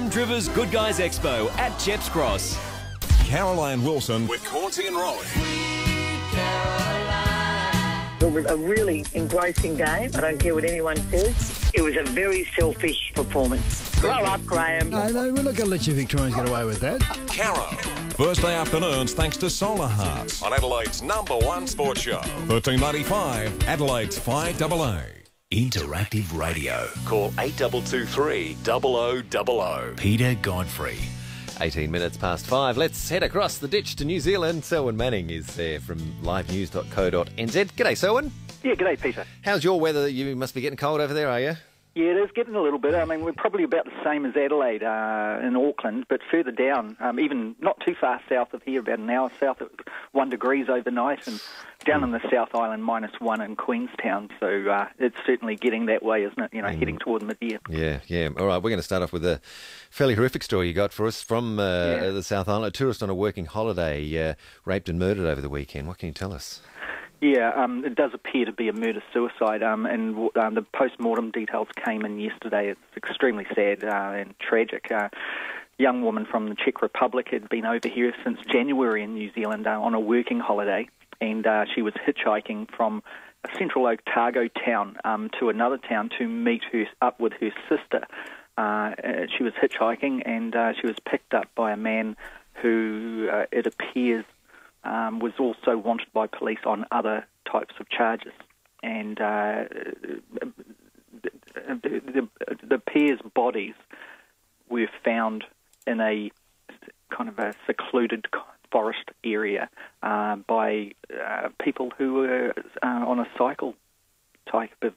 Drivers Good Guys Expo at Cheps Cross. Caroline Wilson with Cornsey and Rowan. It was a really engrossing game. I don't care what anyone says. It was a very selfish performance. Grow up, Graham. No, we're not going to let you Victorians get away with that. Caro. Thursday afternoons thanks to Solar Hearts on Adelaide's #1 sports show. 1395 Adelaide's 5AA. Interactive radio. Call 8223 0000. Peter Godfrey. 18 minutes past 5. Let's head across the ditch to New Zealand. Selwyn Manning is there from livenews.co.nz. G'day, Selwyn. Yeah, g'day, Peter. How's your weather? You must be getting cold over there, are you? Yeah, it is getting a little bit. I mean, we're probably about the same as Adelaide in Auckland, but further down, even not too far south of here, about an hour south, it was 1 degree overnight, and down in the South Island, -1 in Queenstown. So it's certainly getting that way, isn't it? You know, heading toward mid-year. Yeah. All right, we're going to start off with a fairly horrific story you got for us from the South Island. A tourist on a working holiday raped and murdered over the weekend. What can you tell us? Yeah, it does appear to be a murder-suicide, and the post-mortem details came in yesterday. It's extremely sad and tragic. A young woman from the Czech Republic had been over here since January in New Zealand on a working holiday, and she was hitchhiking from a Central Otago town to another town to meet up with her sister. She was hitchhiking, and she was picked up by a man who, it appears, was also wanted by police on other types of charges. And the pair's bodies were found in a kind of a secluded forest area by people who were on a cycle type of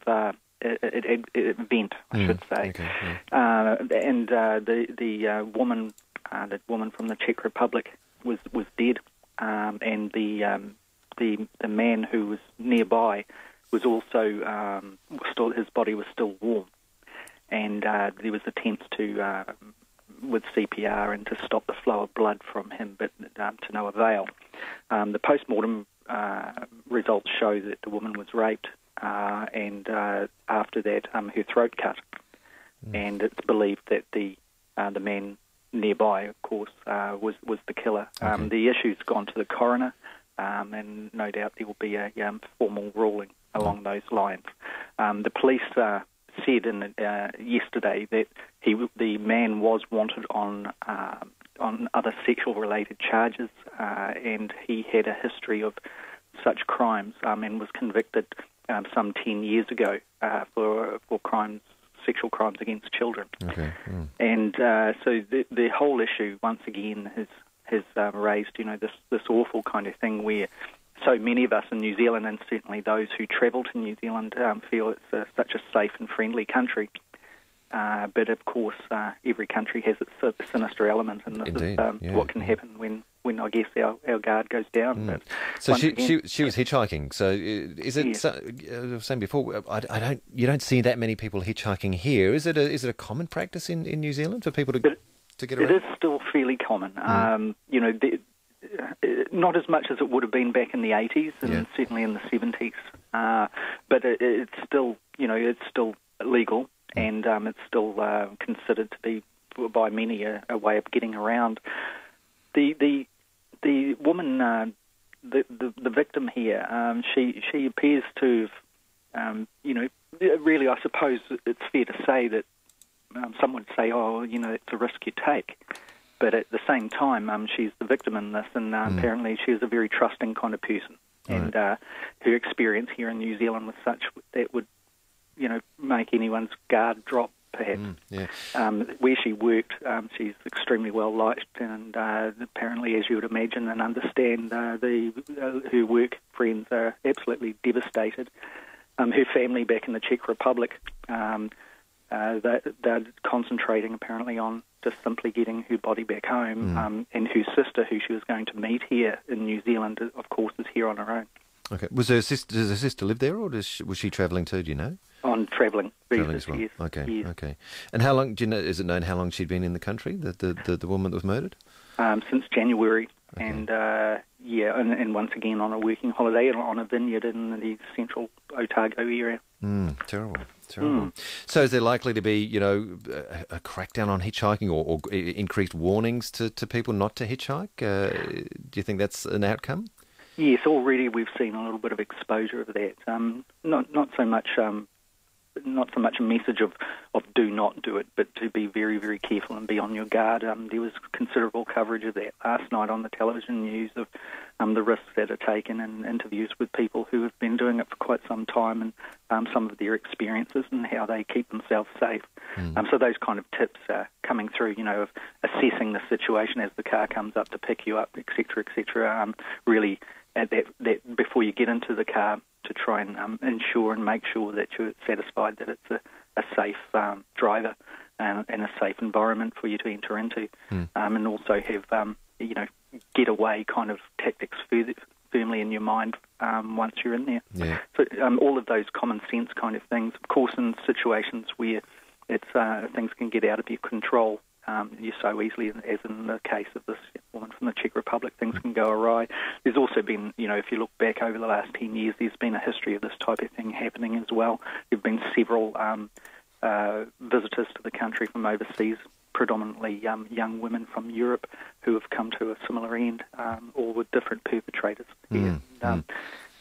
event, I should say. Okay, yeah. And the woman from the Czech Republic was dead. And the man who was nearby was also his body was still warm, and there was attempts to with CPR and to stop the flow of blood from him, but to no avail. The post-mortem results show that the woman was raped, and after that her throat cut, and it's believed that the man nearby, of course, was the killer. Okay. The issue's gone to the coroner, and no doubt there will be a formal ruling along those lines. The police said yesterday that the man was wanted on other sexual-related charges, and he had a history of such crimes, and was convicted some 10 years ago for crimes. Sexual crimes against children. Okay. And so the whole issue once again has raised, this awful kind of thing where so many of us in New Zealand, and certainly those who travel to New Zealand, feel it's such a safe and friendly country. But of course, every country has its sinister element, and this is what can happen when I guess our guard goes down. But so she was hitchhiking. So is it? Yes. I was saying before, you don't see that many people hitchhiking here. Is it a common practice in New Zealand for people to get around? It is still fairly common. Not as much as it would have been back in the 80s and certainly in the 70s. But it's still illegal. And it's still considered to be, by many, a way of getting around. The woman, the victim here, she appears to have, really, I suppose it's fair to say that some would say, it's a risk you take. But at the same time, she's the victim in this, and apparently she is a very trusting kind of person. Right. And her experience here in New Zealand was such that would make anyone's guard drop, perhaps. Where she worked, she's extremely well liked, and apparently, as you would imagine and understand, her work friends are absolutely devastated. Her family back in the Czech Republic, they're concentrating apparently on just simply getting her body back home, and her sister, who she was going to meet here in New Zealand, of course, is here on her own. Okay. Does her sister live there, or was she travelling too? Do you know? On travelling as well. Yes. Okay. Yes. Okay. And how long? Do you know? Is it known how long she'd been in the country? The woman that was murdered? since January. Okay. And once again on a working holiday on a vineyard in the Central Otago area. Terrible. So is there likely to be, a crackdown on hitchhiking or increased warnings to people not to hitchhike? Do you think that's an outcome? Yes, already we've seen a little bit of exposure of that. Not so much a message of do not do it, but to be very, very careful and be on your guard. There was considerable coverage of that last night on the television news of the risks that are taken and interviews with people who have been doing it for quite some time and some of their experiences and how they keep themselves safe. So those kind of tips are coming through, of assessing the situation as the car comes up to pick you up, etc., really at that before you get into the car, to try and ensure and make sure that you're satisfied that it's a safe driver and a safe environment for you to enter into, and also have getaway kind of tactics firmly in your mind once you're in there. Yeah. So all of those common sense kind of things, of course, in situations where it's things can get out of your control. You so easily, as in the case of this woman from the Czech Republic, things can go awry. There's also been, if you look back over the last 10 years, there's been a history of this type of thing happening as well. There have been several visitors to the country from overseas, predominantly young women from Europe, who have come to a similar end, all with different perpetrators.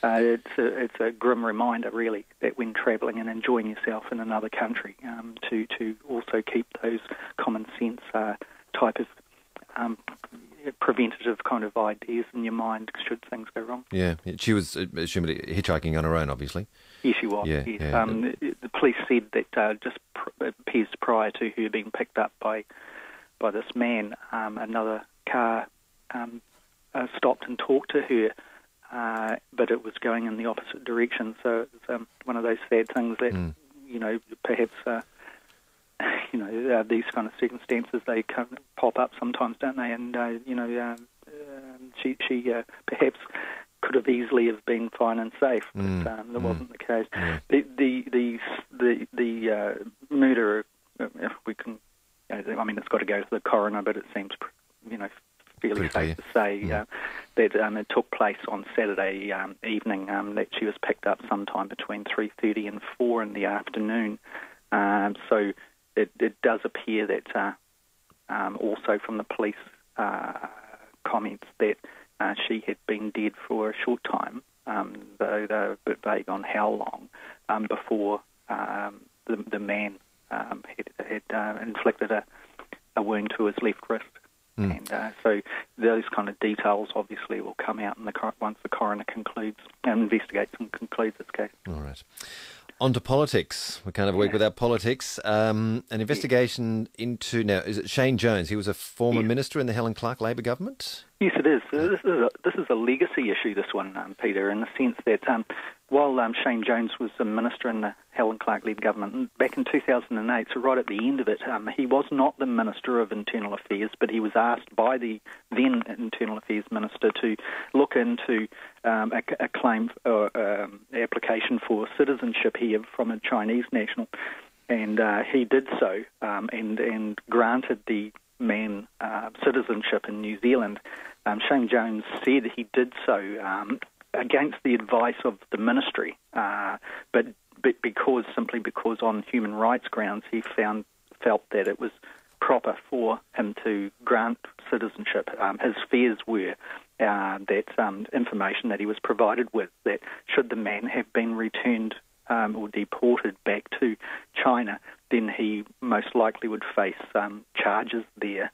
It's a grim reminder, really, that when travelling and enjoying yourself in another country, to also keep those common sense type of preventative kind of ideas in your mind should things go wrong. Yeah, she was assumably hitchhiking on her own, obviously. Yes, she was. Yeah, yes. yeah. The police said that just appears prior to her being picked up by this man, another car stopped and talked to her. But it was going in the opposite direction, so it's one of those sad things that, perhaps, these kind of circumstances, they pop up sometimes, don't they? And, she perhaps could have easily have been fine and safe, but that wasn't the case. The murder, if we can, it's got to go to the coroner, but it seems, fairly safe to say that it took place on Saturday evening, that she was picked up sometime between 3:30 and 4 in the afternoon. So it does appear that also from the police comments that she had been dead for a short time, though they're a bit vague on how long, before the man had inflicted a wound to his left wrist. And so those kind of details obviously will come out once the coroner concludes and investigates and concludes this case. All right. On to politics. We can't have a week without politics. An investigation into, now, is it Shane Jones? He was a former minister in the Helen Clark Labor government? Yes, it is. This is a legacy issue, this one, Peter, in the sense that while Shane Jones was a minister in the Helen Clark-led government back in 2008, so right at the end of it, he was not the Minister of Internal Affairs, but he was asked by the then Internal Affairs Minister to look into a claim or application for citizenship here from a Chinese national, and he did so and granted the man citizenship in New Zealand. Shane Jones said he did so against the advice of the ministry, but simply because on human rights grounds he felt that it was proper for him to grant citizenship. His fears were that information that he was provided with, that should the man have been returned or deported back to China, then he most likely would face charges there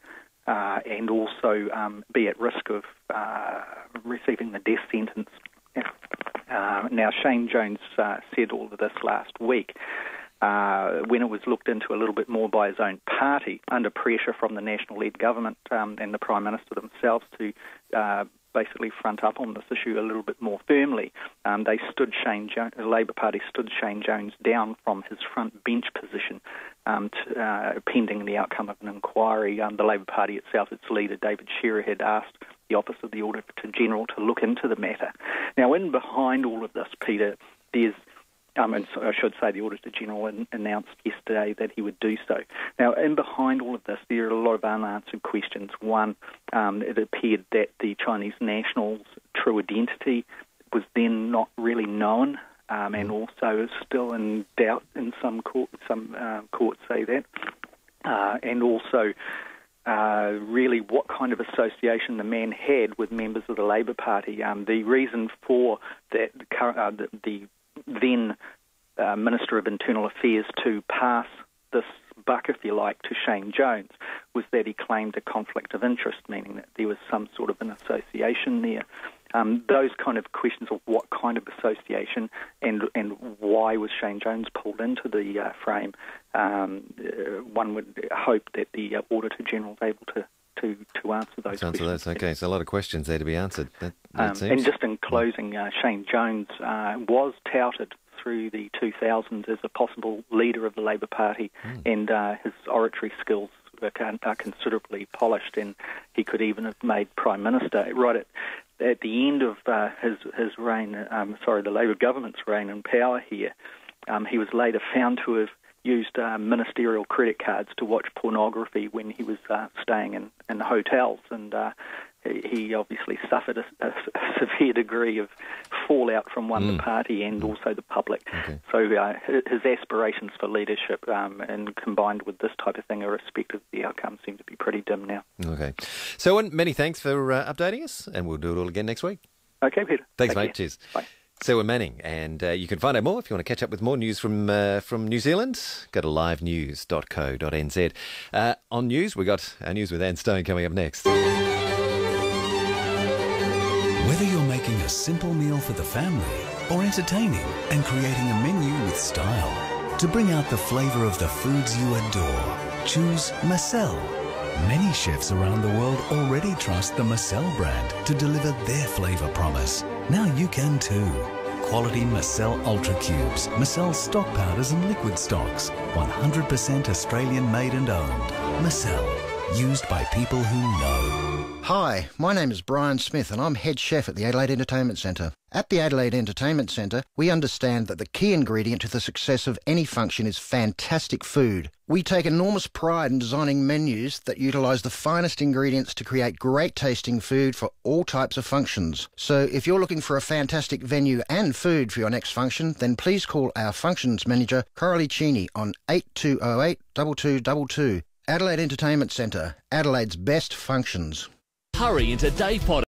and also be at risk of receiving the death sentence. Now, Shane Jones said all of this last week when it was looked into a little bit more by his own party, under pressure from the national-led government and the Prime Minister themselves to basically front up on this issue a little bit more firmly. The Labour Party stood Shane Jones down from his front bench position pending the outcome of an inquiry. The Labour Party itself, its leader, David Shearer, had asked the Office of the Auditor General to look into the matter. Now, in behind all of this, Peter, there's And so I should say the Auditor General announced yesterday that he would do so. Now, in behind all of this, there are a lot of unanswered questions. One, it appeared that the Chinese national's true identity was then not really known, and also is still in doubt in some courts. Some courts say that, and also really what kind of association the man had with members of the Labour Party. The reason for that, the then Minister of Internal Affairs to pass this buck, if you like, to Shane Jones was that he claimed a conflict of interest, meaning that there was some sort of an association there. Those kind of questions of what kind of association and why was Shane Jones pulled into the frame, one would hope that the Auditor General is able to answer those questions. Those. Okay, so a lot of questions there to be answered. That seems. And just in closing, Shane Jones was touted through the 2000s as a possible leader of the Labour Party, and his oratory skills are considerably polished, and he could even have made Prime Minister right at the end of his reign. The Labour government's reign in power here. He was later found to have used ministerial credit cards to watch pornography when he was staying in hotels, and he obviously suffered a severe degree of fallout from the party and also the public. Okay. So his aspirations for leadership, and combined with this type of thing, irrespective of the outcome, seem to be pretty dim now. Okay. So, many thanks for updating us, and we'll do it all again next week. Okay, Peter. Thanks, Take mate. care. Cheers. Bye. Selwyn Manning, and you can find out more if you want to catch up with more news from New Zealand. Go to livenews.co.nz. On news, we got our news with Anne Stone coming up next. Whether you're making a simple meal for the family or entertaining and creating a menu with style to bring out the flavour of the foods you adore, choose Marcel. Many chefs around the world already trust the Marcel brand to deliver their flavour promise. Now you can too. Quality Marcel Ultra Cubes, Marcel stock powders and liquid stocks. 100% Australian made and owned. Marcel, used by people who know. Hi, my name is Brian Smith and I'm head chef at the Adelaide Entertainment Centre. At the Adelaide Entertainment Centre, we understand that the key ingredient to the success of any function is fantastic food. We take enormous pride in designing menus that utilise the finest ingredients to create great tasting food for all types of functions. So if you're looking for a fantastic venue and food for your next function, then please call our functions manager, Coralie Cheney, on 8208 2222. Adelaide Entertainment Centre, Adelaide's best functions. Hurry into Dave Potter